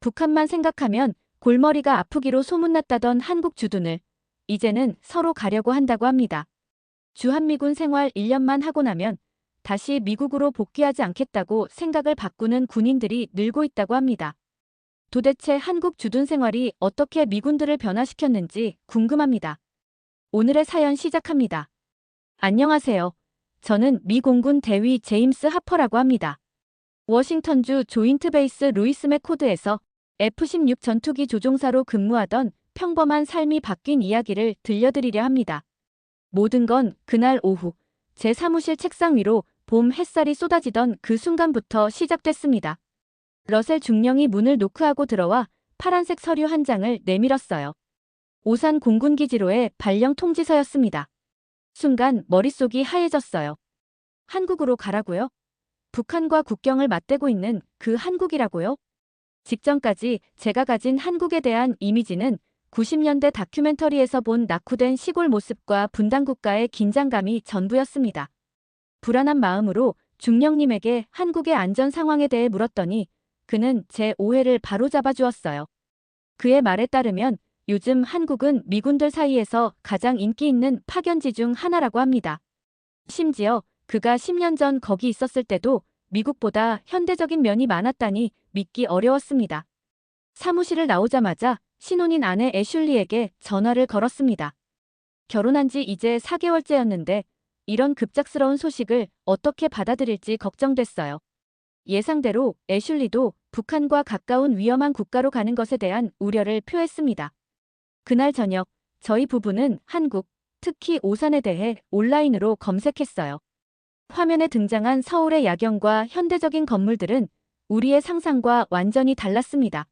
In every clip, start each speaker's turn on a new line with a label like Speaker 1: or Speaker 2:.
Speaker 1: 북한만 생각하면 골머리가 아프기로 소문났다던 한국 주둔을 이제는 서로 가려고 한다고 합니다. 주한미군 생활 1년만 하고 나면 다시 미국으로 복귀하지 않겠다고 생각을 바꾸는 군인들이 늘고 있다고 합니다. 도대체 한국 주둔 생활이 어떻게 미군들을 변화시켰는지 궁금합니다. 오늘의 사연 시작합니다. 안녕하세요. 저는 미 공군 대위 제임스 하퍼라고 합니다. 워싱턴주 조인트 베이스 루이스 맥코드에서 F-16 전투기 조종사로 근무하던 평범한 삶이 바뀐 이야기를 들려드리려 합니다. 모든 건 그날 오후 제 사무실 책상 위로 봄 햇살이 쏟아지던 그 순간부터 시작됐습니다. 러셀 중령이 문을 노크하고 들어와 파란색 서류 한 장을 내밀었어요. 오산 공군기지로의 발령 통지서였습니다. 순간 머릿속이 하얘졌어요. 한국으로 가라고요? 북한과 국경을 맞대고 있는 그 한국이라고요? 직전까지 제가 가진 한국에 대한 이미지는 90년대 다큐멘터리에서 본 낙후된 시골 모습과 분단국가의 긴장감이 전부였습니다. 불안한 마음으로 중령님에게 한국의 안전 상황에 대해 물었더니 그는 제 오해를 바로잡아 주었어요. 그의 말에 따르면 요즘 한국은 미군들 사이에서 가장 인기 있는 파견지 중 하나라고 합니다. 심지어 그가 10년 전 거기 있었을 때도 미국보다 현대적인 면이 많았다니 믿기 어려웠습니다. 사무실을 나오자마자 신혼인 아내 애슐리에게 전화를 걸었습니다. 결혼한 지 이제 4개월째였는데 이런 급작스러운 소식을 어떻게 받아들일지 걱정됐어요. 예상대로 애슐리도 북한과 가까운 위험한 국가로 가는 것에 대한 우려를 표했습니다. 그날 저녁 저희 부부는 한국, 특히 오산에 대해 온라인으로 검색했어요. 화면에 등장한 서울의 야경과 현대적인 건물들은 우리의 상상과 완전히 달랐습니다.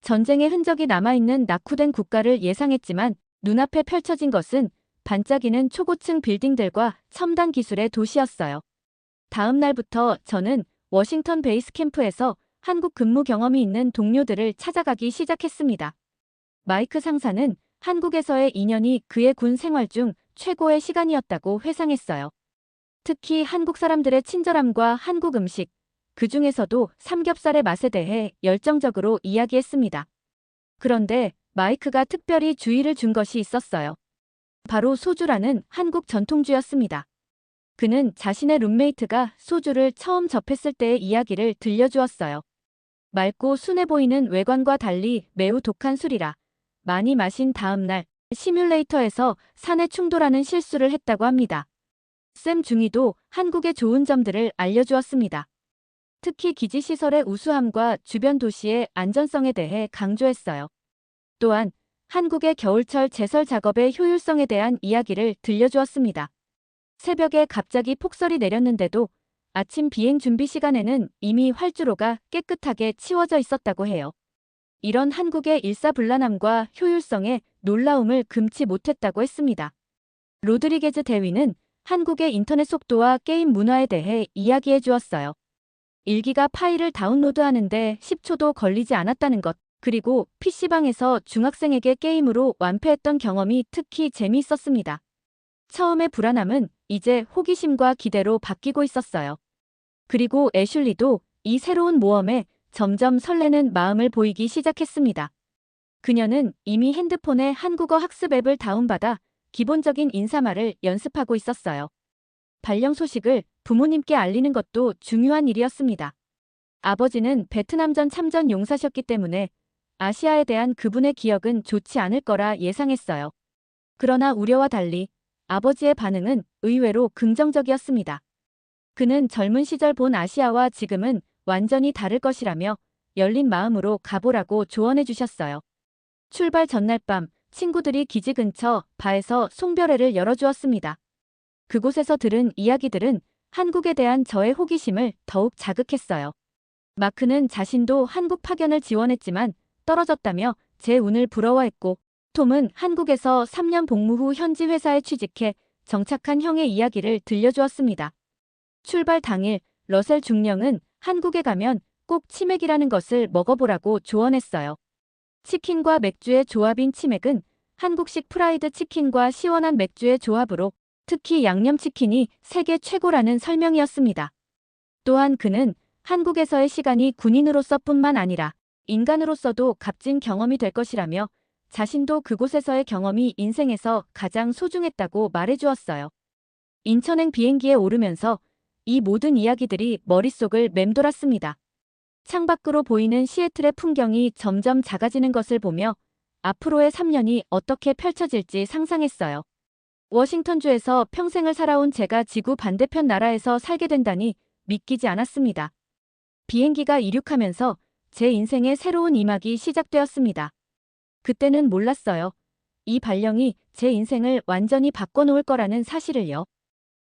Speaker 1: 전쟁의 흔적이 남아있는 낙후된 국가를 예상했지만 눈앞에 펼쳐진 것은 반짝이는 초고층 빌딩들과 첨단 기술의 도시였어요. 다음 날부터 저는 워싱턴 베이스 캠프에서 한국 근무 경험이 있는 동료들을 찾아가기 시작했습니다. 마이크 상사는 한국에서의 2년이 그의 군 생활 중 최고의 시간이었다고 회상했어요. 특히 한국 사람들의 친절함과 한국 음식, 그 중에서도 삼겹살의 맛에 대해 열정적으로 이야기했습니다. 그런데 마이크가 특별히 주의를 준 것이 있었어요. 바로 소주라는 한국 전통주였습니다. 그는 자신의 룸메이트가 소주를 처음 접했을 때의 이야기를 들려주었어요. 맑고 순해 보이는 외관과 달리 매우 독한 술이라 많이 마신 다음 날 시뮬레이터에서 산에 충돌하는 실수를 했다고 합니다. 샘 중위도 한국의 좋은 점들을 알려주었습니다. 특히 기지시설의 우수함과 주변 도시의 안전성에 대해 강조했어요. 또한 한국의 겨울철 제설 작업의 효율성에 대한 이야기를 들려주었습니다. 새벽에 갑자기 폭설이 내렸는데도 아침 비행 준비 시간에는 이미 활주로가 깨끗하게 치워져 있었다고 해요. 이런 한국의 일사불란함과 효율성에 놀라움을 금치 못했다고 했습니다. 로드리게즈 대위는 한국의 인터넷 속도와 게임 문화에 대해 이야기해 주었어요. 일기가 파일을 다운로드하는데 10초도 걸리지 않았다는 것, 그리고 PC방에서 중학생에게 게임으로 완패했던 경험이 특히 재미있었습니다. 처음의 불안함은 이제 호기심과 기대로 바뀌고 있었어요. 그리고 애슐리도 이 새로운 모험에 점점 설레는 마음을 보이기 시작했습니다. 그녀는 이미 핸드폰에 한국어 학습 앱을 다운받아 기본적인 인사말을 연습하고 있었어요. 발령 소식을 부모님께 알리는 것도 중요한 일이었습니다. 아버지는 베트남전 참전 용사셨기 때문에 아시아에 대한 그분의 기억은 좋지 않을 거라 예상했어요. 그러나 우려와 달리 아버지의 반응은 의외로 긍정적이었습니다. 그는 젊은 시절 본 아시아와 지금은 완전히 다를 것이라며 열린 마음으로 가보라고 조언해 주셨어요. 출발 전날 밤 친구들이 기지 근처 바에서 송별회를 열어주었습니다. 그곳에서 들은 이야기들은 한국에 대한 저의 호기심을 더욱 자극했어요. 마크는 자신도 한국 파견을 지원했지만 떨어졌다며 제 운을 부러워했고, 톰은 한국에서 3년 복무 후 현지 회사에 취직해 정착한 형의 이야기를 들려주었습니다. 출발 당일 러셀 중령은 한국에 가면 꼭 치맥이라는 것을 먹어보라고 조언했어요. 치킨과 맥주의 조합인 치맥은 한국식 프라이드 치킨과 시원한 맥주의 조합으로 특히 양념치킨이 세계 최고라는 설명이었습니다. 또한 그는 한국에서의 시간이 군인으로서뿐만 아니라 인간으로서도 값진 경험이 될 것이라며 자신도 그곳에서의 경험이 인생에서 가장 소중했다고 말해주었어요. 인천행 비행기에 오르면서 이 모든 이야기들이 머릿속을 맴돌았습니다. 창밖으로 보이는 시애틀의 풍경이 점점 작아지는 것을 보며 앞으로의 3년이 어떻게 펼쳐질지 상상했어요. 워싱턴주에서 평생을 살아온 제가 지구 반대편 나라에서 살게 된다니 믿기지 않았습니다. 비행기가 이륙하면서 제 인생의 새로운 이막이 시작되었습니다. 그때는 몰랐어요. 이 발령이 제 인생을 완전히 바꿔놓을 거라는 사실을요.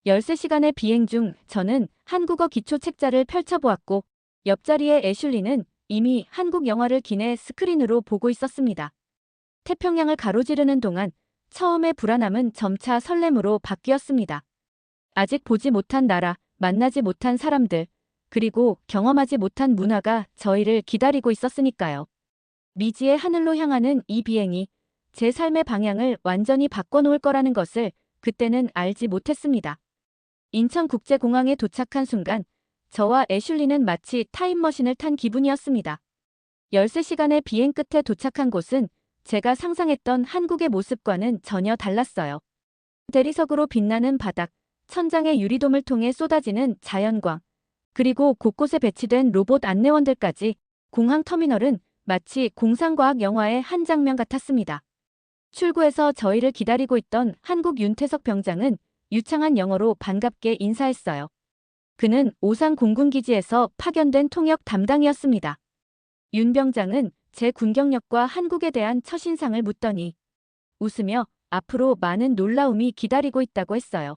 Speaker 1: 13시간의 비행 중 저는 한국어 기초 책자를 펼쳐보았고 옆자리의 애슐리는 이미 한국 영화를 기내 스크린으로 보고 있었습니다. 태평양을 가로지르는 동안 처음의 불안함은 점차 설렘으로 바뀌었습니다. 아직 보지 못한 나라, 만나지 못한 사람들, 그리고 경험하지 못한 문화가 저희를 기다리고 있었으니까요. 미지의 하늘로 향하는 이 비행이 제 삶의 방향을 완전히 바꿔놓을 거라는 것을 그때는 알지 못했습니다. 인천국제공항에 도착한 순간 저와 애슐리는 마치 타임머신을 탄 기분이었습니다. 13시간의 비행 끝에 도착한 곳은 제가 상상했던 한국의 모습과는 전혀 달랐어요. 대리석으로 빛나는 바닥, 천장의 유리돔을 통해 쏟아지는 자연광, 그리고 곳곳에 배치된 로봇 안내원들까지 공항 터미널은 마치 공상과학 영화의 한 장면 같았습니다. 출구에서 저희를 기다리고 있던 한국 윤태석 병장은 유창한 영어로 반갑게 인사했어요. 그는 오산 공군기지에서 파견된 통역 담당이었습니다. 윤 병장은 제 군 경력과 한국에 대한 첫인상을 묻더니 웃으며 앞으로 많은 놀라움이 기다리고 있다고 했어요.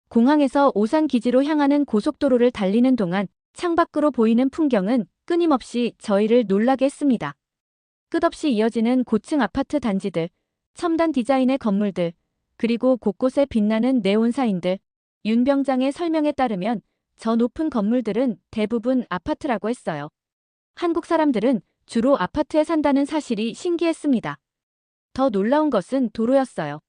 Speaker 1: 공항에서 오산 기지로 향하는 고속도로를 달리는 동안 창밖으로 보이는 풍경은 끊임없이 저희를 놀라게 했습니다. 끝없이 이어지는 고층 아파트 단지들, 첨단 디자인의 건물들, 그리고 곳곳에 빛나는 네온 사인들. 윤 병장의 설명에 따르면 저 높은 건물들은 대부분 아파트라고 했어요. 한국 사람들은 주로 아파트에 산다는 사실이 신기했습니다. 더 놀라운 것은 도로였어요.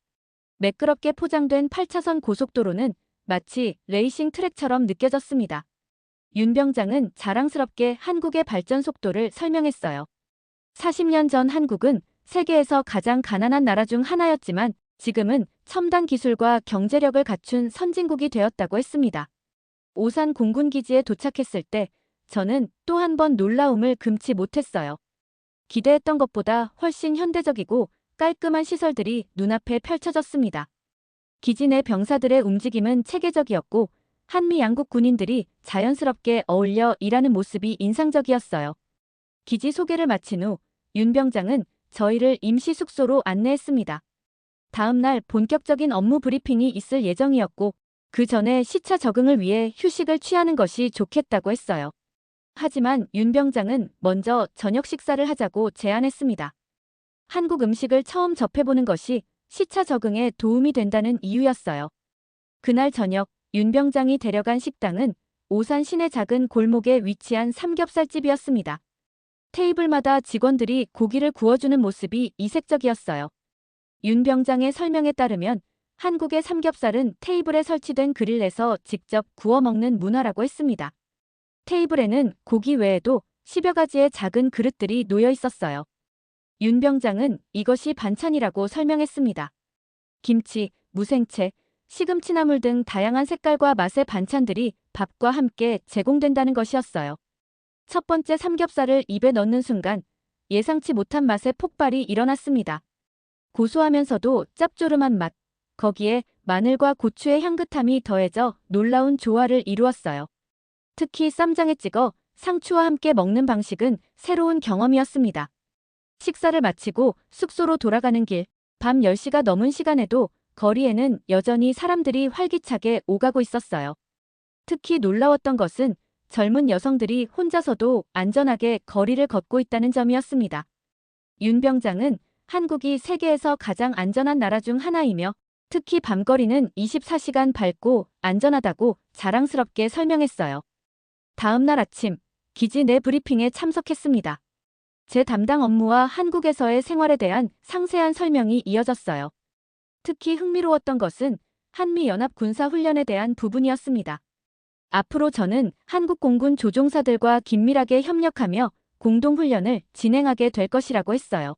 Speaker 1: 매끄럽게 포장된 8차선 고속도로는 마치 레이싱 트랙처럼 느껴졌습니다. 윤 병장은 자랑스럽게 한국의 발전 속도를 설명했어요. 40년 전 한국은 세계에서 가장 가난한 나라 중 하나였지만 지금은 첨단 기술과 경제력을 갖춘 선진국이 되었다고 했습니다. 오산 공군기지에 도착했을 때 저는 또 한 번 놀라움을 금치 못했어요. 기대했던 것보다 훨씬 현대적이고 깔끔한 시설들이 눈앞에 펼쳐졌습니다. 기지 내 병사들의 움직임은 체계적이었고 한미 양국 군인들이 자연스럽게 어울려 일하는 모습이 인상적이었어요. 기지 소개를 마친 후 윤 병장은 저희를 임시 숙소로 안내했습니다. 다음 날 본격적인 업무 브리핑이 있을 예정이었고 그 전에 시차 적응을 위해 휴식을 취하는 것이 좋겠다고 했어요. 하지만 윤 병장은 먼저 저녁 식사를 하자고 제안했습니다. 한국 음식을 처음 접해보는 것이 시차 적응에 도움이 된다는 이유였어요. 그날 저녁 윤 병장이 데려간 식당은 오산 시내 작은 골목에 위치한 삼겹살집이었습니다. 테이블마다 직원들이 고기를 구워주는 모습이 이색적이었어요. 윤 병장의 설명에 따르면 한국의 삼겹살은 테이블에 설치된 그릴에서 직접 구워 먹는 문화라고 했습니다. 테이블에는 고기 외에도 10여 가지의 작은 그릇들이 놓여 있었어요. 윤 병장은 이것이 반찬이라고 설명했습니다. 김치, 무생채, 시금치나물 등 다양한 색깔과 맛의 반찬들이 밥과 함께 제공된다는 것이었어요. 첫 번째 삼겹살을 입에 넣는 순간 예상치 못한 맛의 폭발이 일어났습니다. 고소하면서도 짭조름한 맛, 거기에 마늘과 고추의 향긋함이 더해져 놀라운 조화를 이루었어요. 특히 쌈장에 찍어 상추와 함께 먹는 방식은 새로운 경험이었습니다. 식사를 마치고 숙소로 돌아가는 길, 밤 10시가 넘은 시간에도 거리에는 여전히 사람들이 활기차게 오가고 있었어요. 특히 놀라웠던 것은 젊은 여성들이 혼자서도 안전하게 거리를 걷고 있다는 점이었습니다. 윤 병장은 한국이 세계에서 가장 안전한 나라 중 하나이며 특히 밤거리는 24시간 밝고 안전하다고 자랑스럽게 설명했어요. 다음 날 아침, 기지 내 브리핑에 참석했습니다. 제 담당 업무와 한국에서의 생활에 대한 상세한 설명이 이어졌어요. 특히 흥미로웠던 것은 한미연합 군사훈련에 대한 부분이었습니다. 앞으로 저는 한국 공군 조종사들과 긴밀하게 협력하며 공동훈련을 진행하게 될 것이라고 했어요.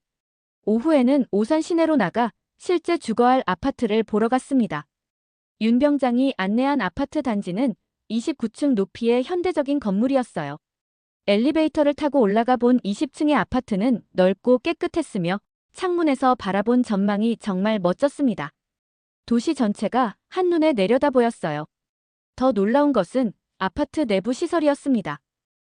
Speaker 1: 오후에는 오산 시내로 나가 실제 주거할 아파트를 보러 갔습니다. 윤 병장이 안내한 아파트 단지는 29층 높이의 현대적인 건물이었어요. 엘리베이터를 타고 올라가 본 20층의 아파트는 넓고 깨끗했으며 창문에서 바라본 전망이 정말 멋졌습니다. 도시 전체가 한눈에 내려다 보였어요. 더 놀라운 것은 아파트 내부 시설이었습니다.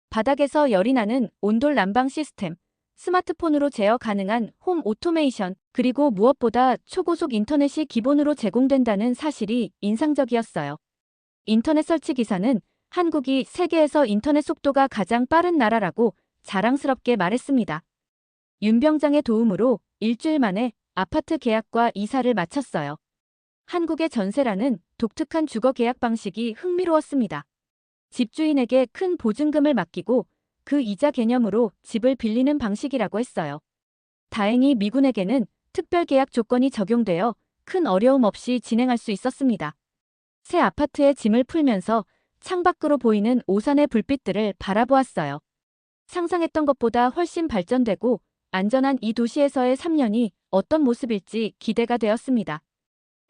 Speaker 1: 바닥에서 열이 나는 온돌 난방 시스템, 스마트폰으로 제어 가능한 홈 오토메이션, 그리고 무엇보다 초고속 인터넷이 기본으로 제공된다는 사실이 인상적이었어요. 인터넷 설치 기사는 한국이 세계에서 인터넷 속도가 가장 빠른 나라라고 자랑스럽게 말했습니다. 윤 병장의 도움으로 일주일 만에 아파트 계약과 이사를 마쳤어요. 한국의 전세라는 독특한 주거 계약 방식이 흥미로웠습니다. 집주인에게 큰 보증금을 맡기고 그 이자 개념으로 집을 빌리는 방식이라고 했어요. 다행히 미군에게는 특별 계약 조건이 적용되어 큰 어려움 없이 진행할 수 있었습니다. 새 아파트에 짐을 풀면서 창밖으로 보이는 오산의 불빛들을 바라보았어요. 상상했던 것보다 훨씬 발전되고 안전한 이 도시에서의 3년이 어떤 모습일지 기대가 되었습니다.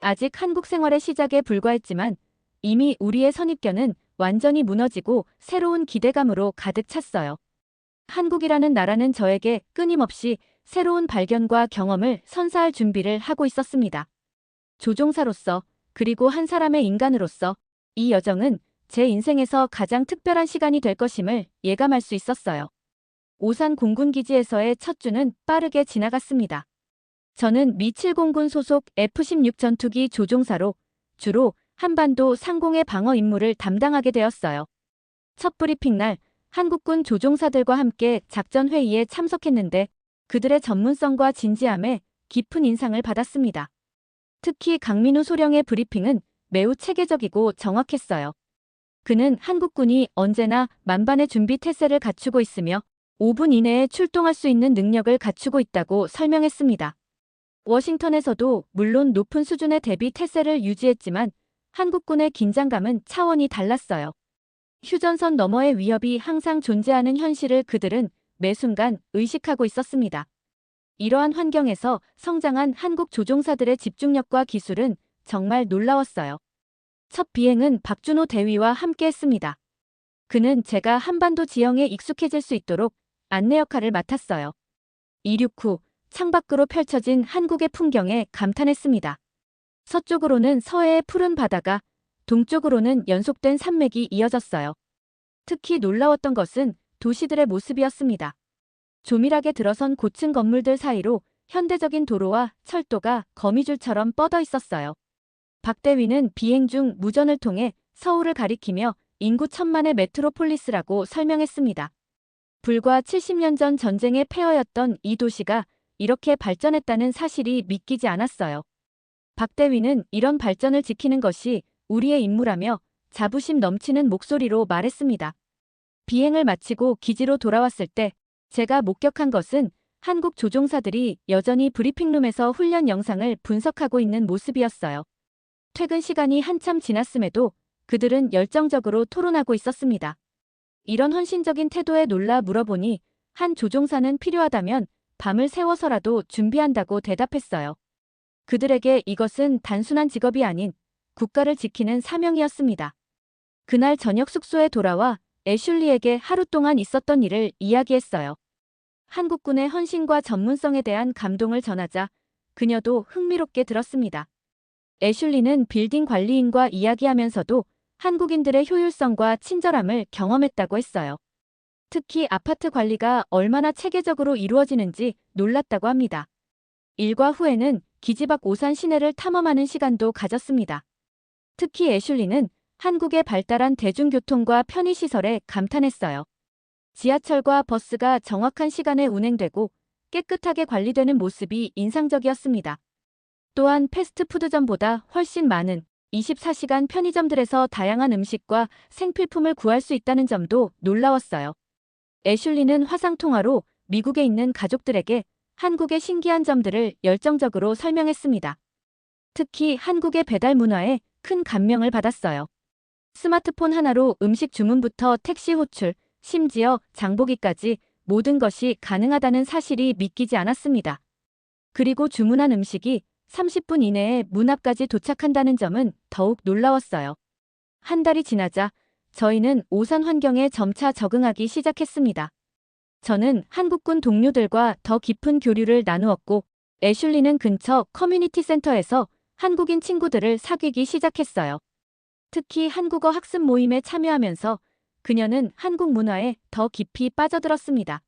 Speaker 1: 아직 한국 생활의 시작에 불과했지만 이미 우리의 선입견은 완전히 무너지고 새로운 기대감으로 가득 찼어요. 한국이라는 나라는 저에게 끊임없이 새로운 발견과 경험을 선사할 준비를 하고 있었습니다. 조종사로서, 그리고 한 사람의 인간으로서 이 여정은 제 인생에서 가장 특별한 시간이 될 것임을 예감할 수 있었어요. 오산 공군기지에서의 첫 주는 빠르게 지나갔습니다. 저는 미 7공군 소속 F-16 전투기 조종사로 주로 한반도 상공의 방어 임무를 담당하게 되었어요. 첫 브리핑 날 한국군 조종사들과 함께 작전 회의에 참석했는데 그들의 전문성과 진지함에 깊은 인상을 받았습니다. 특히 강민우 소령의 브리핑은 매우 체계적이고 정확했어요. 그는 한국군이 언제나 만반의 준비 태세를 갖추고 있으며 5분 이내에 출동할 수 있는 능력을 갖추고 있다고 설명했습니다. 워싱턴에서도 물론 높은 수준의 대비 태세를 유지했지만 한국군의 긴장감은 차원이 달랐어요. 휴전선 너머의 위협이 항상 존재하는 현실을 그들은 매 순간 의식하고 있었습니다. 이러한 환경에서 성장한 한국 조종사들의 집중력과 기술은 정말 놀라웠어요. 첫 비행은 박준호 대위와 함께 했습니다. 그는 제가 한반도 지형에 익숙해질 수 있도록 안내 역할을 맡았어요. 이륙 후 창밖으로 펼쳐진 한국의 풍경에 감탄했습니다. 서쪽으로는 서해의 푸른 바다가, 동쪽으로는 연속된 산맥이 이어졌어요. 특히 놀라웠던 것은 도시들의 모습이었습니다. 조밀하게 들어선 고층 건물들 사이로 현대적인 도로와 철도가 거미줄처럼 뻗어 있었어요. 박 대위는 비행 중 무전을 통해 서울을 가리키며 인구 1,000만의 메트로폴리스라고 설명했습니다. 불과 70년 전 전쟁의 폐허였던 이 도시가 이렇게 발전했다는 사실이 믿기지 않았어요. 박 대위는 이런 발전을 지키는 것이 우리의 임무라며 자부심 넘치는 목소리로 말했습니다. 비행을 마치고 기지로 돌아왔을 때 제가 목격한 것은 한국 조종사들이 여전히 브리핑룸에서 훈련 영상을 분석하고 있는 모습이었어요. 퇴근 시간이 한참 지났음에도 그들은 열정적으로 토론하고 있었습니다. 이런 헌신적인 태도에 놀라 물어보니 한 조종사는 필요하다면 밤을 새워서라도 준비한다고 대답했어요. 그들에게 이것은 단순한 직업이 아닌 국가를 지키는 사명이었습니다. 그날 저녁 숙소에 돌아와 애슐리에게 하루 동안 있었던 일을 이야기했어요. 한국군의 헌신과 전문성에 대한 감동을 전하자 그녀도 흥미롭게 들었습니다. 애슐리는 빌딩 관리인과 이야기하면서도 한국인들의 효율성과 친절함을 경험했다고 했어요. 특히 아파트 관리가 얼마나 체계적으로 이루어지는지 놀랐다고 합니다. 일과 후에는 기지 밖 오산 시내를 탐험하는 시간도 가졌습니다. 특히 애슐리는 한국의 발달한 대중교통과 편의시설에 감탄했어요. 지하철과 버스가 정확한 시간에 운행되고 깨끗하게 관리되는 모습이 인상적이었습니다. 또한 패스트푸드점보다 훨씬 많은 24시간 편의점들에서 다양한 음식과 생필품을 구할 수 있다는 점도 놀라웠어요. 애슐리는 화상통화로 미국에 있는 가족들에게 한국의 신기한 점들을 열정적으로 설명했습니다. 특히 한국의 배달 문화에 큰 감명을 받았어요. 스마트폰 하나로 음식 주문부터 택시 호출, 심지어 장보기까지 모든 것이 가능하다는 사실이 믿기지 않았습니다. 그리고 주문한 음식이 30분 이내에 문 앞까지 도착한다는 점은 더욱 놀라웠어요. 한 달이 지나자 저희는 오산 환경에 점차 적응하기 시작했습니다. 저는 한국군 동료들과 더 깊은 교류를 나누었고, 애슐리는 근처 커뮤니티 센터에서 한국인 친구들을 사귀기 시작했어요. 특히 한국어 학습 모임에 참여하면서 그녀는 한국 문화에 더 깊이 빠져들었습니다.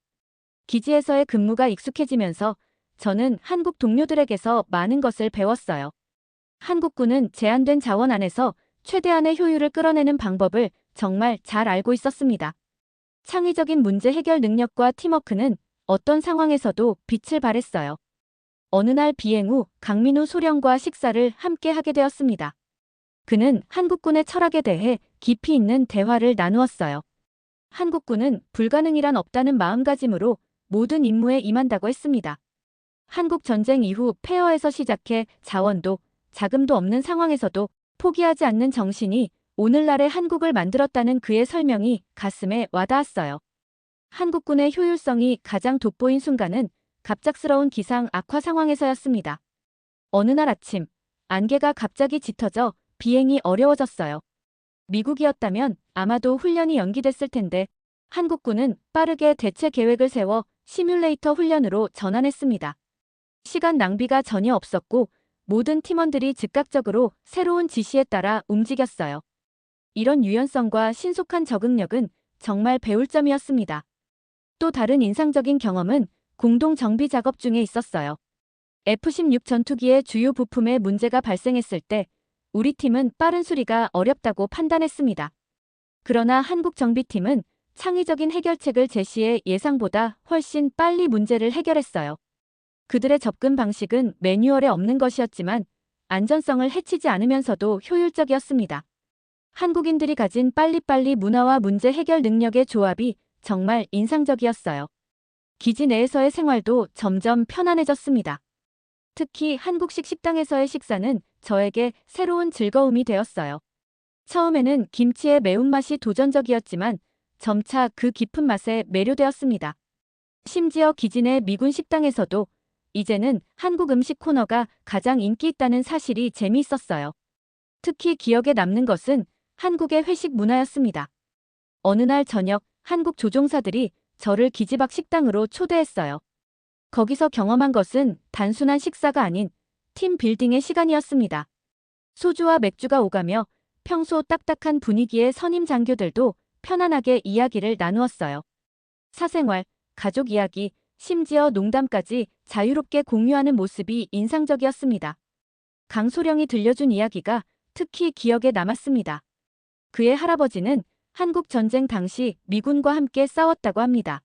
Speaker 1: 기지에서의 근무가 익숙해지면서 저는 한국 동료들에게서 많은 것을 배웠어요. 한국군은 제한된 자원 안에서 최대한의 효율을 끌어내는 방법을 정말 잘 알고 있었습니다. 창의적인 문제 해결 능력과 팀워크는 어떤 상황에서도 빛을 발했어요. 어느 날 비행 후 강민우 소령과 식사를 함께 하게 되었습니다. 그는 한국군의 철학에 대해 깊이 있는 대화를 나누었어요. 한국군은 불가능이란 없다는 마음가짐으로 모든 임무에 임한다고 했습니다. 한국 전쟁 이후 폐허에서 시작해 자원도 자금도 없는 상황에서도 포기하지 않는 정신이 오늘날의 한국을 만들었다는 그의 설명이 가슴에 와닿았어요. 한국군의 효율성이 가장 돋보인 순간은 갑작스러운 기상 악화 상황에서였습니다. 어느 날 아침, 안개가 갑자기 짙어져 비행이 어려워졌어요. 미국이었다면 아마도 훈련이 연기됐을 텐데 한국군은 빠르게 대체 계획을 세워 시뮬레이터 훈련으로 전환했습니다. 시간 낭비가 전혀 없었고 모든 팀원들이 즉각적으로 새로운 지시에 따라 움직였어요. 이런 유연성과 신속한 적응력은 정말 배울 점이었습니다. 또 다른 인상적인 경험은 공동 정비 작업 중에 있었어요. F-16 전투기의 주요 부품에 문제가 발생했을 때 우리 팀은 빠른 수리가 어렵다고 판단했습니다. 그러나 한국 정비팀은 창의적인 해결책을 제시해 예상보다 훨씬 빨리 문제를 해결했어요. 그들의 접근 방식은 매뉴얼에 없는 것이었지만 안전성을 해치지 않으면서도 효율적이었습니다. 한국인들이 가진 빨리빨리 문화와 문제 해결 능력의 조합이 정말 인상적이었어요. 기지 내에서의 생활도 점점 편안해졌습니다. 특히 한국식 식당에서의 식사는 저에게 새로운 즐거움이 되었어요. 처음에는 김치의 매운맛이 도전적이었지만 점차 그 깊은 맛에 매료되었습니다. 심지어 기지 내 미군 식당에서도 이제는 한국 음식 코너가 가장 인기 있다는 사실이 재미있었어요. 특히 기억에 남는 것은 한국의 회식 문화였습니다. 어느 날 저녁 한국 조종사들이 저를 기지 밖 식당으로 초대했어요. 거기서 경험한 것은 단순한 식사가 아닌 팀 빌딩의 시간이었습니다. 소주와 맥주가 오가며 평소 딱딱한 분위기의 선임 장교들도 편안하게 이야기를 나누었어요. 사생활, 가족 이야기, 심지어 농담까지 자유롭게 공유하는 모습이 인상적이었습니다. 강소령이 들려준 이야기가 특히 기억에 남았습니다. 그의 할아버지는 한국 전쟁 당시 미군과 함께 싸웠다고 합니다.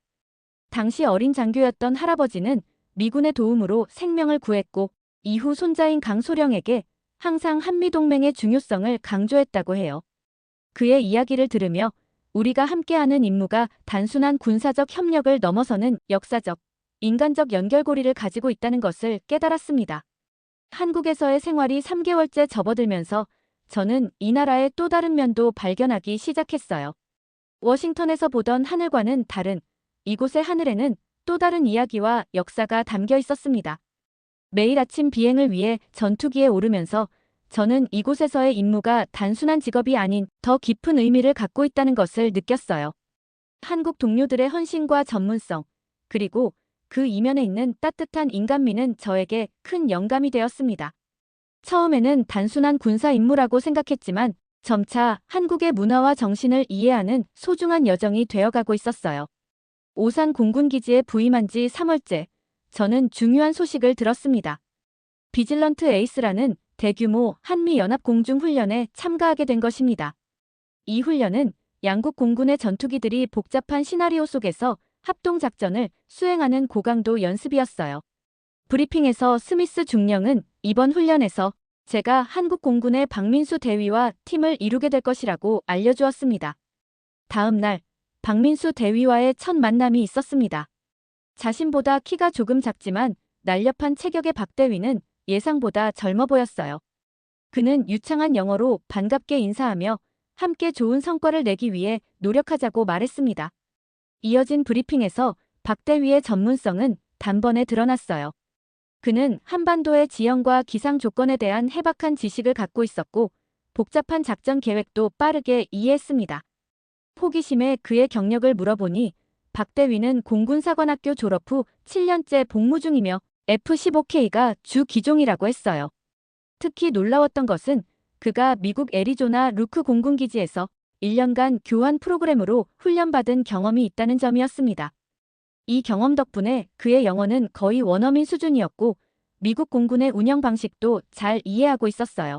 Speaker 1: 당시 어린 장교였던 할아버지는 미군의 도움으로 생명을 구했고 이후 손자인 강소령에게 항상 한미동맹의 중요성을 강조했다고 해요. 그의 이야기를 들으며 우리가 함께하는 임무가 단순한 군사적 협력을 넘어서는 역사적, 인간적 연결고리를 가지고 있다는 것을 깨달았습니다. 한국에서의 생활이 3개월째 접어들면서 저는 이 나라의 또 다른 면도 발견하기 시작했어요. 워싱턴에서 보던 하늘과는 다른 이곳의 하늘에는 또 다른 이야기와 역사가 담겨 있었습니다. 매일 아침 비행을 위해 전투기에 오르면서 저는 이곳에서의 임무가 단순한 직업이 아닌 더 깊은 의미를 갖고 있다는 것을 느꼈어요. 한국 동료들의 헌신과 전문성, 그리고 그 이면에 있는 따뜻한 인간미는 저에게 큰 영감이 되었습니다. 처음에는 단순한 군사 임무라고 생각했지만 점차 한국의 문화와 정신을 이해하는 소중한 여정이 되어가고 있었어요. 오산 공군기지에 부임한 지 3월째, 저는 중요한 소식을 들었습니다. 비질런트 에이스라는 대규모 한미연합공중훈련에 참가하게 된 것입니다. 이 훈련은 양국 공군의 전투기들이 복잡한 시나리오 속에서 합동작전을 수행하는 고강도 연습이었어요. 브리핑에서 스미스 중령은 이번 훈련에서 제가 한국 공군의 박민수 대위와 팀을 이루게 될 것이라고 알려주었습니다. 다음 날 박민수 대위와의 첫 만남이 있었습니다. 자신보다 키가 조금 작지만 날렵한 체격의 박 대위는 예상보다 젊어 보였어요. 그는 유창한 영어로 반갑게 인사하며 함께 좋은 성과를 내기 위해 노력하자고 말했습니다. 이어진 브리핑에서 박대위의 전문성은 단번에 드러났어요. 그는 한반도의 지형과 기상 조건에 대한 해박한 지식을 갖고 있었고 복잡한 작전 계획도 빠르게 이해했습니다. 호기심에 그의 경력을 물어보니 박대위는 공군사관학교 졸업 후 7년째 복무 중이며 F-15K가 주 기종이라고 했어요. 특히 놀라웠던 것은 그가 미국 애리조나 루크 공군기지에서 1년간 교환 프로그램으로 훈련받은 경험이 있다는 점이었습니다. 이 경험 덕분에 그의 영어는 거의 원어민 수준이었고 미국 공군의 운영 방식도 잘 이해하고 있었어요.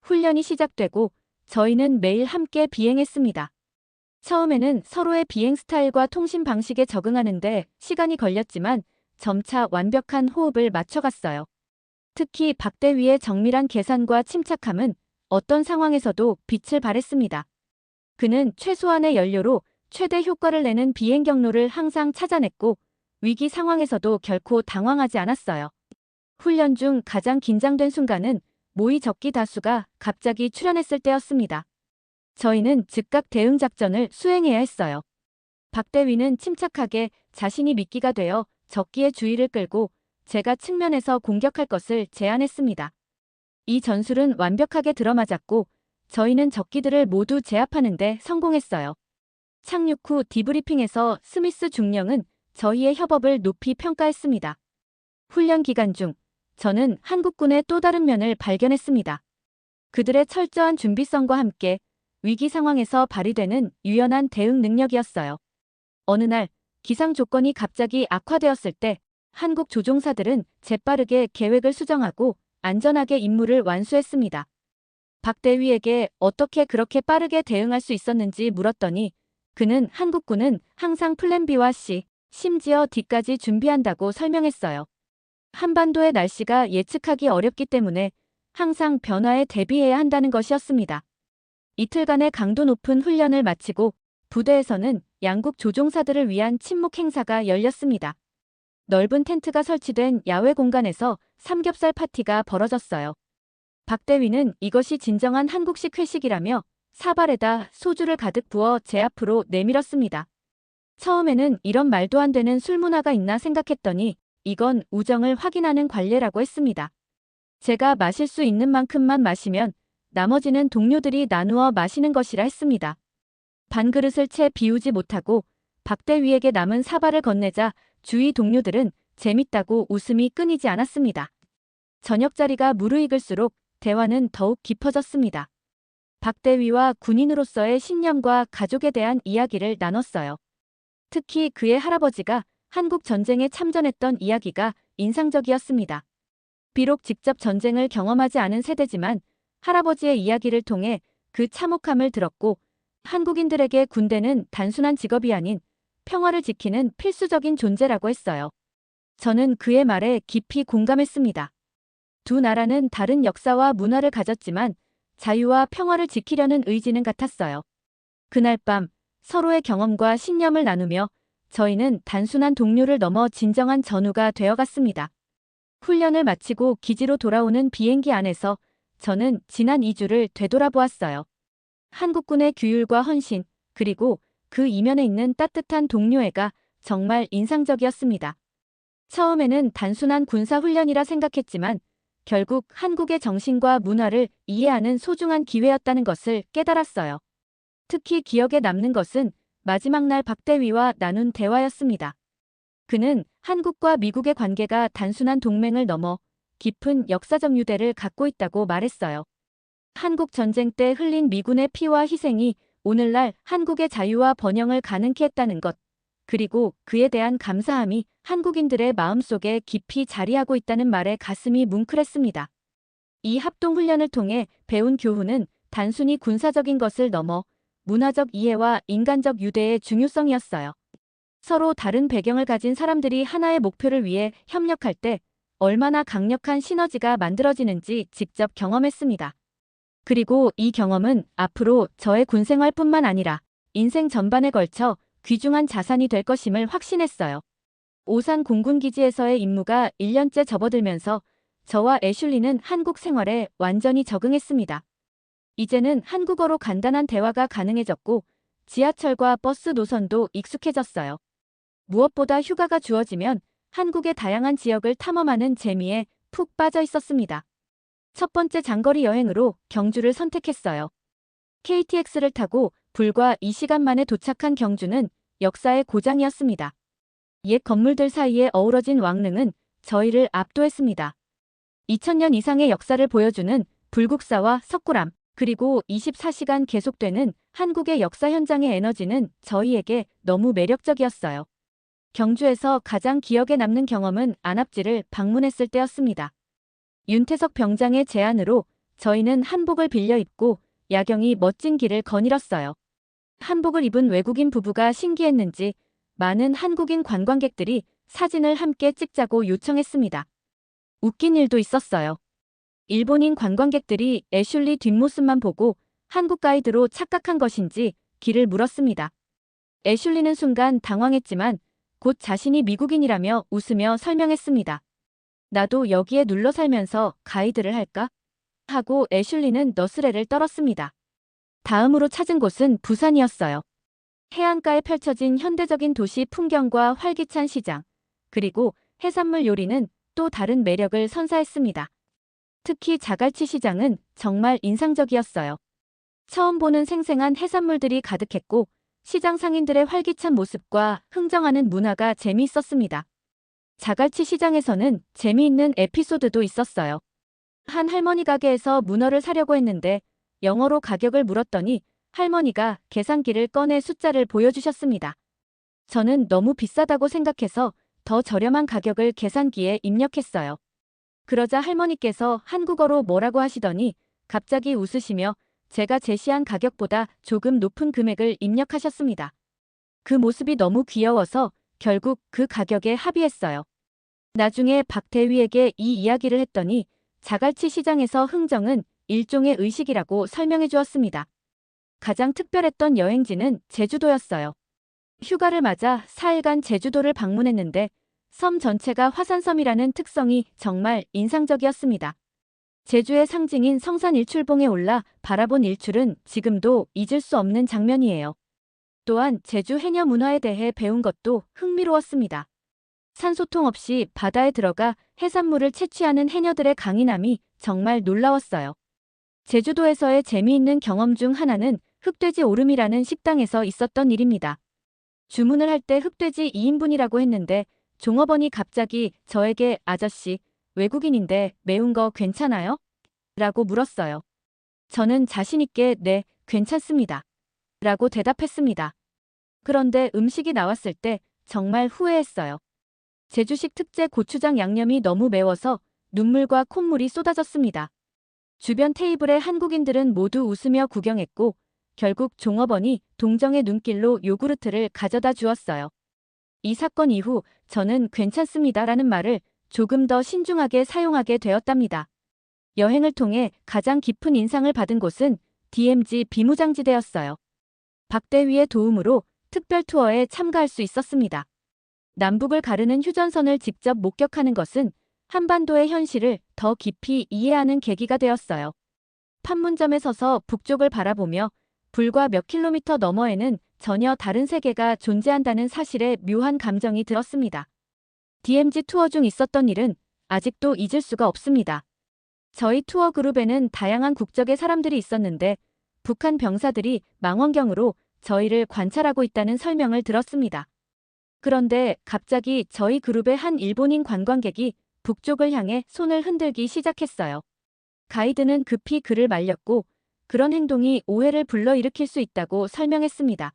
Speaker 1: 훈련이 시작되고 저희는 매일 함께 비행했습니다. 처음에는 서로의 비행 스타일과 통신 방식에 적응하는데 시간이 걸렸지만 점차 완벽한 호흡을 맞춰갔어요. 특히 박대위의 정밀한 계산과 침착함은 어떤 상황에서도 빛을 발했습니다. 그는 최소한의 연료로 최대 효과를 내는 비행 경로를 항상 찾아냈고 위기 상황에서도 결코 당황하지 않았어요. 훈련 중 가장 긴장된 순간은 모의 적기 다수가 갑자기 출현했을 때였습니다. 저희는 즉각 대응 작전을 수행해야 했어요. 박대위는 침착하게 자신이 미끼가 되어 적기의 주의를 끌고 제가 측면에서 공격할 것을 제안했습니다. 이 전술은 완벽하게 들어맞았고 저희는 적기들을 모두 제압하는 데 성공했어요. 착륙 후 디브리핑에서 스미스 중령은 저희의 협업을 높이 평가했습니다. 훈련 기간 중 저는 한국군의 또 다른 면을 발견했습니다. 그들의 철저한 준비성과 함께 위기 상황에서 발휘되는 유연한 대응 능력이었어요. 어느 날 기상 조건이 갑자기 악화되었을 때 한국 조종사들은 재빠르게 계획을 수정하고 안전하게 임무를 완수했습니다. 박대위에게 어떻게 그렇게 빠르게 대응할 수 있었는지 물었더니 그는 한국군은 항상 플랜 B와 C, 심지어 D까지 준비한다고 설명했어요. 한반도의 날씨가 예측하기 어렵기 때문에 항상 변화에 대비해야 한다는 것이었습니다. 이틀간의 강도 높은 훈련을 마치고 부대에서는 양국 조종사들을 위한 친목 행사가 열렸습니다. 넓은 텐트가 설치된 야외 공간에서 삼겹살 파티가 벌어졌어요. 박대위는 이것이 진정한 한국식 회식이라며 사발에다 소주를 가득 부어 제 앞으로 내밀었습니다. 처음에는 이런 말도 안 되는 술 문화가 있나 생각했더니 이건 우정을 확인하는 관례라고 했습니다. 제가 마실 수 있는 만큼만 마시면 나머지는 동료들이 나누어 마시는 것이라 했습니다. 반그릇을 채 비우지 못하고 박대위에게 남은 사발을 건네자 주위 동료들은 재밌다고 웃음이 끊이지 않았습니다. 저녁 자리가 무르익을수록 대화는 더욱 깊어졌습니다. 박대위와 군인으로서의 신념과 가족에 대한 이야기를 나눴어요. 특히 그의 할아버지가 한국 전쟁에 참전했던 이야기가 인상적이었습니다. 비록 직접 전쟁을 경험하지 않은 세대지만 할아버지의 이야기를 통해 그 참혹함을 들었고 한국인들에게 군대는 단순한 직업이 아닌 평화를 지키는 필수적인 존재라고 했어요. 저는 그의 말에 깊이 공감했습니다. 두 나라는 다른 역사와 문화를 가졌지만 자유와 평화를 지키려는 의지는 같았어요. 그날 밤 서로의 경험과 신념을 나누며 저희는 단순한 동료를 넘어 진정한 전우가 되어갔습니다. 훈련을 마치고 기지로 돌아오는 비행기 안에서 저는 지난 2주를 되돌아보았어요. 한국군의 규율과 헌신, 그리고 그 이면에 있는 따뜻한 동료애가 정말 인상적이었습니다. 처음에는 단순한 군사훈련이라 생각했지만 결국 한국의 정신과 문화를 이해하는 소중한 기회였다는 것을 깨달았어요. 특히 기억에 남는 것은 마지막 날 박대위와 나눈 대화였습니다. 그는 한국과 미국의 관계가 단순한 동맹을 넘어 깊은 역사적 유대를 갖고 있다고 말했어요. 한국 전쟁 때 흘린 미군의 피와 희생이 오늘날 한국의 자유와 번영을 가능케 했다는 것, 그리고 그에 대한 감사함이 한국인들의 마음속에 깊이 자리하고 있다는 말에 가슴이 뭉클했습니다. 이 합동훈련을 통해 배운 교훈은 단순히 군사적인 것을 넘어 문화적 이해와 인간적 유대의 중요성이었어요. 서로 다른 배경을 가진 사람들이 하나의 목표를 위해 협력할 때 얼마나 강력한 시너지가 만들어지는지 직접 경험했습니다. 그리고 이 경험은 앞으로 저의 군생활뿐만 아니라 인생 전반에 걸쳐 귀중한 자산이 될 것임을 확신했어요. 오산 공군기지에서의 임무가 1년째 접어들면서 저와 애슐리는 한국 생활에 완전히 적응했습니다. 이제는 한국어로 간단한 대화가 가능해졌고 지하철과 버스 노선도 익숙해졌어요. 무엇보다 휴가가 주어지면 한국의 다양한 지역을 탐험하는 재미에 푹 빠져 있었습니다. 첫 번째 장거리 여행으로 경주를 선택했어요. KTX를 타고 불과 2시간 만에 도착한 경주는 역사의 고장이었습니다. 옛 건물들 사이에 어우러진 왕릉은 저희를 압도했습니다. 2000년 이상의 역사를 보여주는 불국사와 석굴암, 그리고 24시간 계속되는 한국의 역사 현장의 에너지는 저희에게 너무 매력적이었어요. 경주에서 가장 기억에 남는 경험은 안압지를 방문했을 때였습니다. 윤태석 병장의 제안으로 저희는 한복을 빌려 입고 야경이 멋진 길을 거닐었어요. 한복을 입은 외국인 부부가 신기했는지 많은 한국인 관광객들이 사진을 함께 찍자고 요청했습니다. 웃긴 일도 있었어요. 일본인 관광객들이 애슐리 뒷모습만 보고 한국 가이드로 착각한 것인지 길을 물었습니다. 애슐리는 순간 당황했지만 곧 자신이 미국인이라며 웃으며 설명했습니다. 나도 여기에 눌러 살면서 가이드를 할까? 하고 애슐리는 너스레를 떨었습니다. 다음으로 찾은 곳은 부산이었어요. 해안가에 펼쳐진 현대적인 도시 풍경과 활기찬 시장, 그리고 해산물 요리는 또 다른 매력을 선사했습니다. 특히 자갈치 시장은 정말 인상적이었어요. 처음 보는 생생한 해산물들이 가득했고 시장 상인들의 활기찬 모습과 흥정하는 문화가 재미있었습니다. 자갈치 시장에서는 재미있는 에피소드도 있었어요. 한 할머니 가게에서 문어를 사려고 했는데 영어로 가격을 물었더니 할머니가 계산기를 꺼내 숫자를 보여주셨습니다. 저는 너무 비싸다고 생각해서 더 저렴한 가격을 계산기에 입력했어요. 그러자 할머니께서 한국어로 뭐라고 하시더니 갑자기 웃으시며 제가 제시한 가격보다 조금 높은 금액을 입력하셨습니다. 그 모습이 너무 귀여워서 결국 그 가격에 합의했어요. 나중에 박대위에게 이 이야기를 했더니 자갈치 시장에서 흥정은 일종의 의식이라고 설명해 주었습니다. 가장 특별했던 여행지는 제주도였어요. 휴가를 맞아 4일간 제주도를 방문했는데 섬 전체가 화산섬이라는 특성이 정말 인상적이었습니다. 제주의 상징인 성산 일출봉에 올라 바라본 일출은 지금도 잊을 수 없는 장면이에요. 또한 제주 해녀 문화에 대해 배운 것도 흥미로웠습니다. 산소통 없이 바다에 들어가 해산물을 채취하는 해녀들의 강인함이 정말 놀라웠어요. 제주도에서의 재미있는 경험 중 하나는 흑돼지 오름이라는 식당에서 있었던 일입니다. 주문을 할 때 흑돼지 2인분이라고 했는데 종업원이 갑자기 저에게 아저씨, 외국인인데 매운 거 괜찮아요? 라고 물었어요. 저는 자신있게 네, 괜찮습니다. 라고 대답했습니다. 그런데 음식이 나왔을 때 정말 후회했어요. 제주식 특제 고추장 양념이 너무 매워서 눈물과 콧물이 쏟아졌습니다. 주변 테이블의 한국인들은 모두 웃으며 구경했고 결국 종업원이 동정의 눈길로 요구르트를 가져다 주었어요. 이 사건 이후 저는 괜찮습니다라는 말을 조금 더 신중하게 사용하게 되었답니다. 여행을 통해 가장 깊은 인상을 받은 곳은 DMZ 비무장지대였어요. 박대위의 도움으로 특별 투어에 참가할 수 있었습니다. 남북을 가르는 휴전선을 직접 목격하는 것은 한반도의 현실을 더 깊이 이해하는 계기가 되었어요. 판문점에 서서 북쪽을 바라보며 불과 몇 킬로미터 너머에는 전혀 다른 세계가 존재한다는 사실에 묘한 감정이 들었습니다. DMZ 투어 중 있었던 일은 아직도 잊을 수가 없습니다. 저희 투어 그룹에는 다양한 국적의 사람들이 있었는데 북한 병사들이 망원경으로 저희를 관찰하고 있다는 설명을 들었습니다. 그런데 갑자기 저희 그룹의 한 일본인 관광객이 북쪽을 향해 손을 흔들기 시작했어요. 가이드는 급히 그를 말렸고 그런 행동이 오해를 불러일으킬 수 있다고 설명했습니다.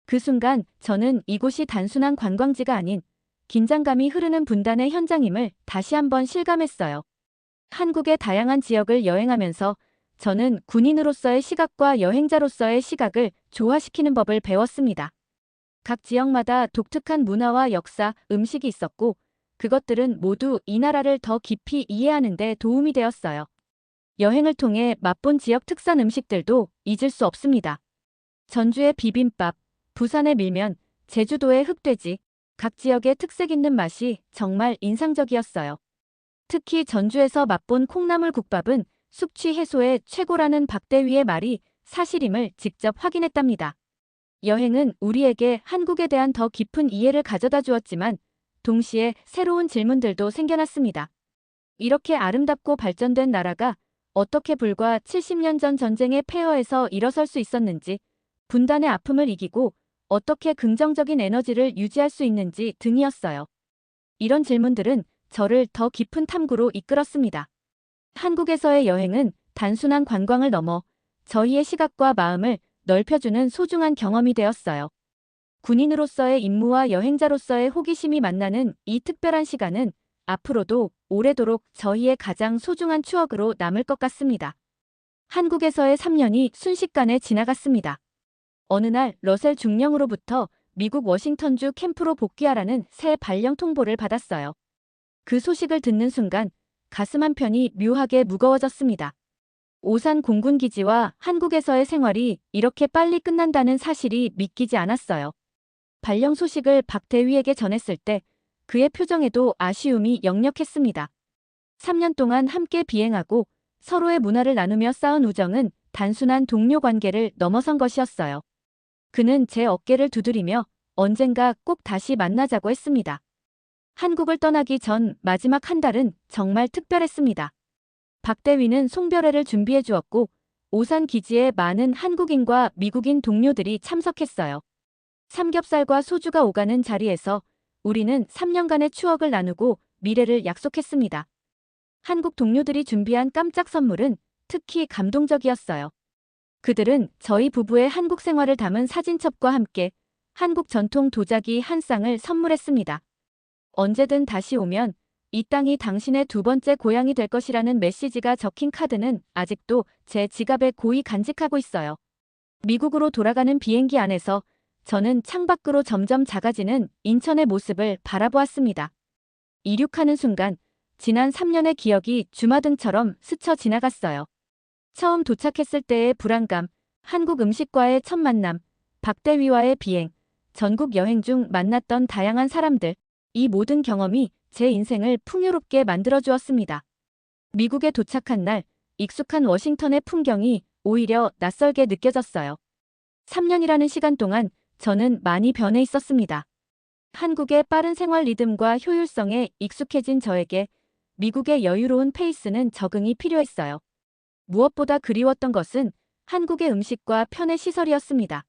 Speaker 1: 그 순간 저는 이곳이 단순한 관광지가 아닌 긴장감이 흐르는 분단의 현장임을 다시 한번 실감했어요. 한국의 다양한 지역을 여행하면서 저는 군인으로서의 시각과 여행자로서의 시각을 조화시키는 법을 배웠습니다. 각 지역마다 독특한 문화와 역사, 음식이 있었고 그것들은 모두 이 나라를 더 깊이 이해하는 데 도움이 되었어요. 여행을 통해 맛본 지역 특산 음식들도 잊을 수 없습니다. 전주의 비빔밥, 부산의 밀면, 제주도의 흑돼지, 각 지역의 특색 있는 맛이 정말 인상적이었어요. 특히 전주에서 맛본 콩나물 국밥은 숙취 해소에 최고라는 박대위의 말이 사실임을 직접 확인했답니다. 여행은 우리에게 한국에 대한 더 깊은 이해를 가져다 주었지만 동시에 새로운 질문들도 생겨났습니다. 이렇게 아름답고 발전된 나라가 어떻게 불과 70년 전 전쟁의 폐허에서 일어설 수 있었는지, 분단의 아픔을 이기고 어떻게 긍정적인 에너지를 유지할 수 있는지 등이었어요. 이런 질문들은 저를 더 깊은 탐구로 이끌었습니다. 한국에서의 여행은 단순한 관광을 넘어 저희의 시각과 마음을 넓혀주는 소중한 경험이 되었어요. 군인으로서의 임무와 여행자로서의 호기심이 만나는 이 특별한 시간은 앞으로도 오래도록 저희의 가장 소중한 추억으로 남을 것 같습니다. 한국에서의 3년이 순식간에 지나갔습니다. 어느 날 러셀 중령으로부터 미국 워싱턴주 캠프로 복귀하라는 새 발령 통보를 받았어요. 그 소식을 듣는 순간 가슴 한편이 묘하게 무거워졌습니다. 오산 공군기지와 한국에서의 생활이 이렇게 빨리 끝난다는 사실이 믿기지 않았어요. 발령 소식을 박대위에게 전했을 때 그의 표정에도 아쉬움이 역력했습니다. 3년 동안 함께 비행하고 서로의 문화를 나누며 쌓은 우정은 단순한 동료 관계를 넘어선 것이었어요. 그는 제 어깨를 두드리며 언젠가 꼭 다시 만나자고 했습니다. 한국을 떠나기 전 마지막 한 달은 정말 특별했습니다. 박대위는 송별회를 준비해 주었고 오산 기지에 많은 한국인과 미국인 동료들이 참석했어요. 삼겹살과 소주가 오가는 자리에서 우리는 3년간의 추억을 나누고 미래를 약속했습니다. 한국 동료들이 준비한 깜짝 선물은 특히 감동적이었어요. 그들은 저희 부부의 한국 생활을 담은 사진첩과 함께 한국 전통 도자기 한 쌍을 선물했습니다. 언제든 다시 오면 이 땅이 당신의 두 번째 고향이 될 것이라는 메시지가 적힌 카드는 아직도 제 지갑에 고이 간직하고 있어요. 미국으로 돌아가는 비행기 안에서 저는 창밖으로 점점 작아지는 인천의 모습을 바라보았습니다. 이륙하는 순간 지난 3년의 기억이 주마등처럼 스쳐 지나갔어요. 처음 도착했을 때의 불안감, 한국 음식과의 첫 만남, 박대위와의 비행, 전국 여행 중 만났던 다양한 사람들, 이 모든 경험이 제 인생을 풍요롭게 만들어주었습니다. 미국에 도착한 날, 익숙한 워싱턴의 풍경이 오히려 낯설게 느껴졌어요. 3년이라는 시간 동안 저는 많이 변해 있었습니다. 한국의 빠른 생활 리듬과 효율성에 익숙해진 저에게 미국의 여유로운 페이스는 적응이 필요했어요. 무엇보다 그리웠던 것은 한국의 음식과 편의 시설이었습니다.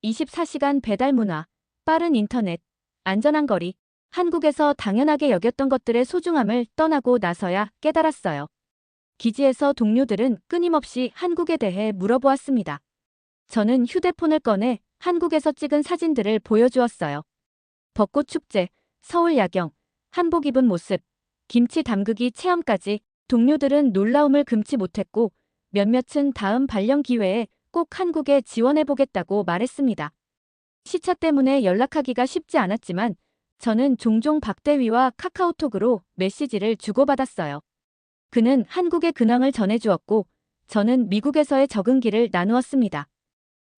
Speaker 1: 24시간 배달 문화, 빠른 인터넷, 안전한 거리, 한국에서 당연하게 여겼던 것들의 소중함을 떠나고 나서야 깨달았어요. 기지에서 동료들은 끊임없이 한국에 대해 물어보았습니다. 저는 휴대폰을 꺼내 한국에서 찍은 사진들을 보여주었어요. 벚꽃 축제, 서울 야경, 한복 입은 모습, 김치 담그기 체험까지 동료들은 놀라움을 금치 못했고 몇몇은 다음 발령 기회에 꼭 한국에 지원해보겠다고 말했습니다. 시차 때문에 연락하기가 쉽지 않았지만 저는 종종 박대위와 카카오톡으로 메시지를 주고받았어요. 그는 한국의 근황을 전해주었고 저는 미국에서의 적응기를 나누었습니다.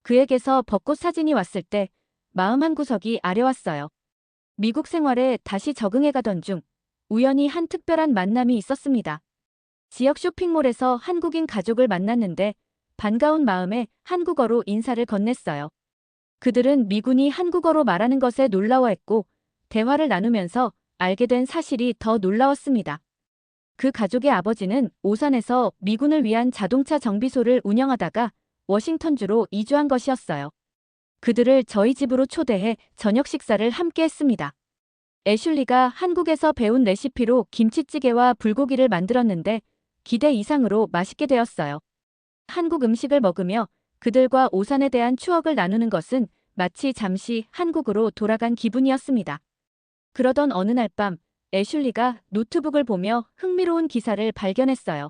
Speaker 1: 그에게서 벚꽃 사진이 왔을 때 마음 한구석이 아려왔어요. 미국 생활에 다시 적응해가던 중 우연히 한 특별한 만남이 있었습니다. 지역 쇼핑몰에서 한국인 가족을 만났는데 반가운 마음에 한국어로 인사를 건넸어요. 그들은 미군이 한국어로 말하는 것에 놀라워했고 대화를 나누면서 알게 된 사실이 더 놀라웠습니다. 그 가족의 아버지는 오산에서 미군을 위한 자동차 정비소를 운영하다가 워싱턴주로 이주한 것이었어요. 그들을 저희 집으로 초대해 저녁 식사를 함께 했습니다. 애슐리가 한국에서 배운 레시피로 김치찌개와 불고기를 만들었는데 기대 이상으로 맛있게 되었어요. 한국 음식을 먹으며 그들과 오산에 대한 추억을 나누는 것은 마치 잠시 한국으로 돌아간 기분이었습니다. 그러던 어느 날 밤 애슐리가 노트북을 보며 흥미로운 기사를 발견했어요.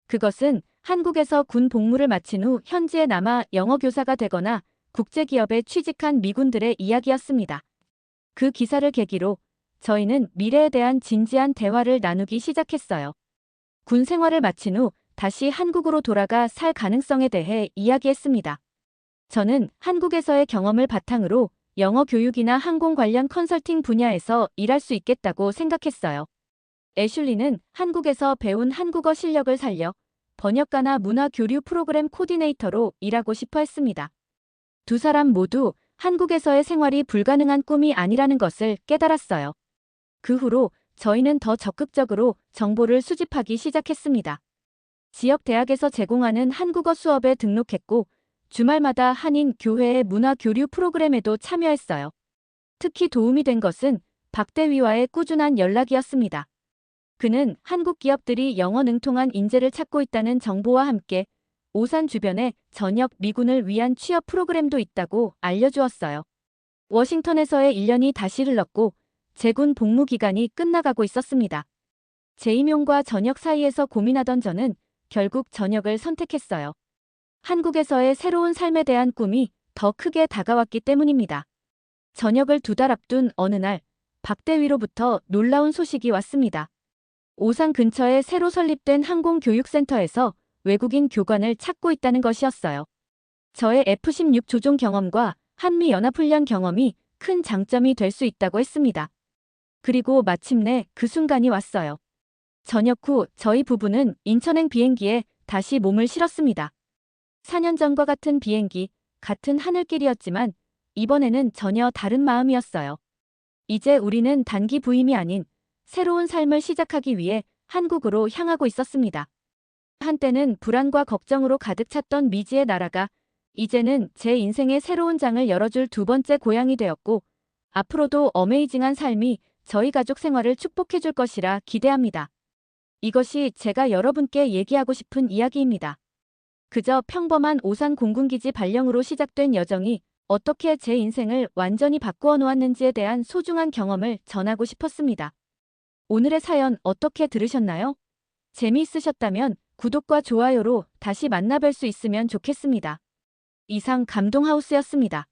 Speaker 1: 그것은 한국에서 군 복무를 마친 후 현지에 남아 영어 교사가 되거나 국제기업에 취직한 미군들의 이야기였습니다. 그 기사를 계기로 저희는 미래에 대한 진지한 대화를 나누기 시작했어요. 군 생활을 마친 후 다시 한국으로 돌아가 살 가능성에 대해 이야기했습니다. 저는 한국에서의 경험을 바탕으로 영어 교육이나 항공 관련 컨설팅 분야에서 일할 수 있겠다고 생각했어요. 애슐리는 한국에서 배운 한국어 실력을 살려 번역가나 문화 교류 프로그램 코디네이터로 일하고 싶어 했습니다. 두 사람 모두 한국에서의 생활이 불가능한 꿈이 아니라는 것을 깨달았어요. 그 후로 저희는 더 적극적으로 정보를 수집하기 시작했습니다. 지역 대학에서 제공하는 한국어 수업에 등록했고 주말마다 한인 교회의 문화 교류 프로그램에도 참여했어요. 특히 도움이 된 것은 박 대위와의 꾸준한 연락이었습니다. 그는 한국 기업들이 영어 능통한 인재를 찾고 있다는 정보와 함께 오산 주변에 전역 미군을 위한 취업 프로그램도 있다고 알려주었어요. 워싱턴에서의 1년이 다시 흘렀고 제군 복무 기간이 끝나가고 있었습니다. 재임용과 전역 사이에서 고민하던 저는 결국 전역을 선택했어요. 한국에서의 새로운 삶에 대한 꿈이 더 크게 다가왔기 때문입니다. 전역을 2달 앞둔 어느 날 박대위로부터 놀라운 소식이 왔습니다. 오산 근처에 새로 설립된 항공교육센터에서 외국인 교관을 찾고 있다는 것이었어요. 저의 F-16 조종 경험과 한미연합훈련 경험이 큰 장점이 될 수 있다고 했습니다. 그리고 마침내 그 순간이 왔어요. 전역 후 저희 부부는 인천행 비행기에 다시 몸을 실었습니다. 4년 전과 같은 비행기, 같은 하늘길이었지만 이번에는 전혀 다른 마음이었어요. 이제 우리는 단기 부임이 아닌 새로운 삶을 시작하기 위해 한국으로 향하고 있었습니다. 한때는 불안과 걱정으로 가득 찼던 미지의 나라가 이제는 제 인생의 새로운 장을 열어줄 두 번째 고향이 되었고 앞으로도 어메이징한 삶이 저희 가족 생활을 축복해줄 것이라 기대합니다. 이것이 제가 여러분께 얘기하고 싶은 이야기입니다. 그저 평범한 오산 공군기지 발령으로 시작된 여정이 어떻게 제 인생을 완전히 바꾸어 놓았는지에 대한 소중한 경험을 전하고 싶었습니다. 오늘의 사연 어떻게 들으셨나요? 재미있으셨다면 구독과 좋아요로 다시 만나뵐 수 있으면 좋겠습니다. 이상 감동하우스였습니다.